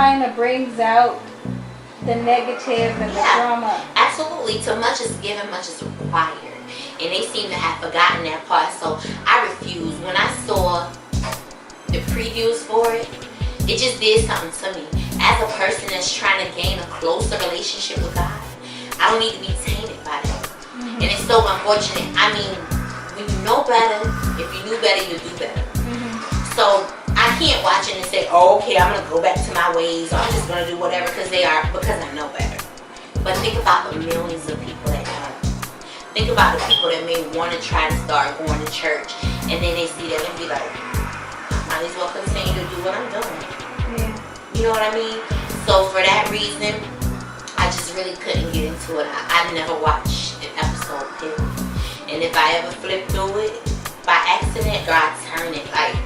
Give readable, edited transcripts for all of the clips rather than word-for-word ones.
kind of brings out the negative and the drama. Absolutely. So much is given, much is required. And they seem to have forgotten that part. So I refuse. When I saw the previews for it, it just did something to me. As a person that's trying to gain a closer relationship with God, I don't need to be tainted by that. And it's so unfortunate. I mean, when you know better, if you knew better, you do better. So I can't watch it and say, oh, okay, I'm gonna go back to my ways, or I'm just gonna do whatever because I know better. But think about the millions of people that don't. Think about the people that may want to try to start going to church, and then they see that and be like, I might as well continue to do what I'm doing. Yeah. You know what I mean? So for that reason, I just really couldn't get into it. I never watched an episode, period. And if I ever flip through it by accident, or I turn it, like,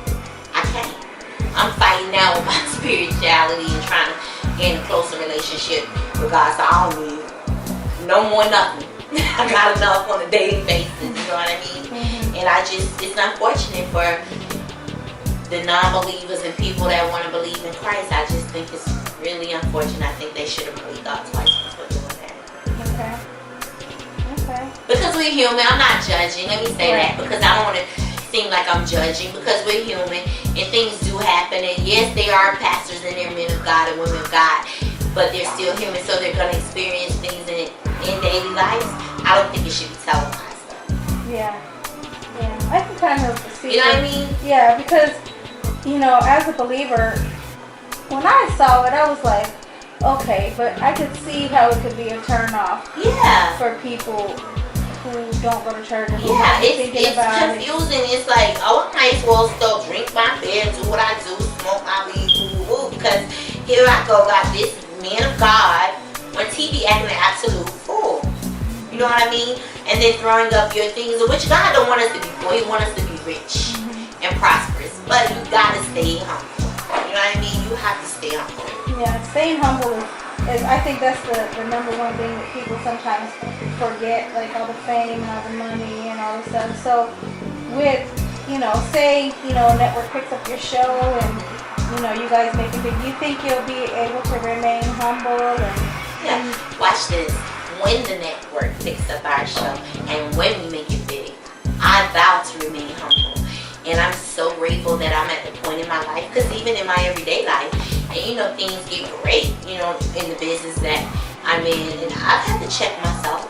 I can't. I'm fighting now with my spirituality and trying to gain a closer relationship with God. So I don't need no more nothing. I got enough on a daily basis, you know what I mean? And it's unfortunate for the non-believers and people that want to believe in Christ. I just think it's really unfortunate. I think they should have really thought twice before doing that. Okay. Because we're human. I'm not judging. Let me say that, because I don't want to seem like I'm judging, because we're human and things do happen. And yes, they are pastors and they're men of God and women of God, but they're still human, so they're going to experience things in daily lives. I don't think it should be televised. Yeah, I can kind of see. You know what I mean? Yeah, because, you know, as a believer, when I saw it, I was like, okay, but I could see how it could be a turn off. Yeah. For people who don't go to church. And It's confusing. It's like, oh, I might as well still drink my beer, do what I do, smoke my weed, because here I go, got this man of God on TV acting an absolute fool. You know what I mean? And then throwing up your things, which God don't want us to be poor. He wants us to be rich and prosperous. But you gotta stay humble. You know what I mean? You have to stay humble. Yeah, staying humble is I think that's the number one thing that people sometimes forget, like all the fame and all the money and all the stuff. So with, you know, say, you know, a network picks up your show and, you know, you guys make it big, you think you'll be able to remain humble and watch this. When the network picks up our show and when we make it big, I vow to remain humble. And I'm so grateful that I'm at the point in my life, because even in my everyday life, and you know, things get great, you know, in the business that I'm in, and I've had to check myself,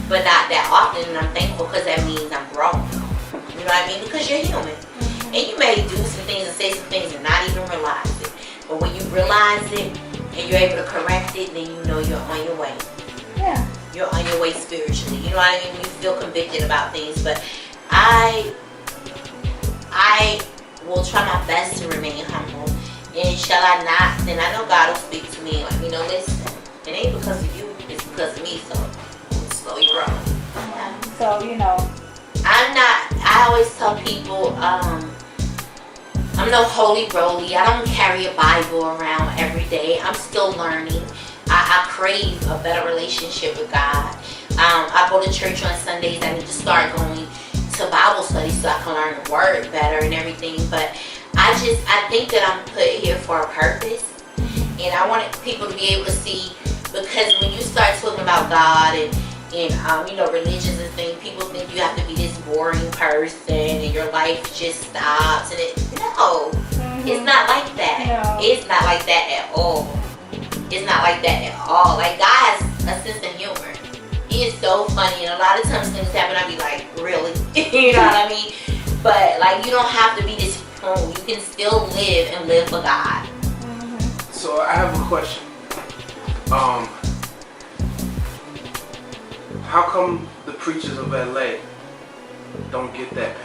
but not that often, and I'm thankful, because that means I'm growing. You know what I mean? Because you're human. And you may do some things and say some things and not even realize it. But when you realize it and you're able to correct it, then you know you're on your way. Yeah. You're on your way spiritually. You know what I mean? You feel convicted about things. But I will try my best to remain humble. And shall I not, then I know God will speak to me and let me know, listen, it ain't because of you, it's because of me, so slow your roll. Yeah. So, you know. I always tell people, I'm no holy roly. I don't carry a Bible around every day. I'm still learning. I crave a better relationship with God. I go to church on Sundays. I need to start going to Bible study so I can learn the word better and everything. But I think that I'm put here for a purpose. And I want people to be able to see, because when you start talking about God and you know, religions and things, people think you have to be this boring person and your life just stops. And it's not like that. No. It's not like that at all. It's not like that at all. Like, God has a sense of humor. He is so funny, and a lot of times things happen, I be like, really? You know what I mean? But like, you don't have to be this fool. You can still live and live for God. So I have a question. How come the preachers of LA don't get that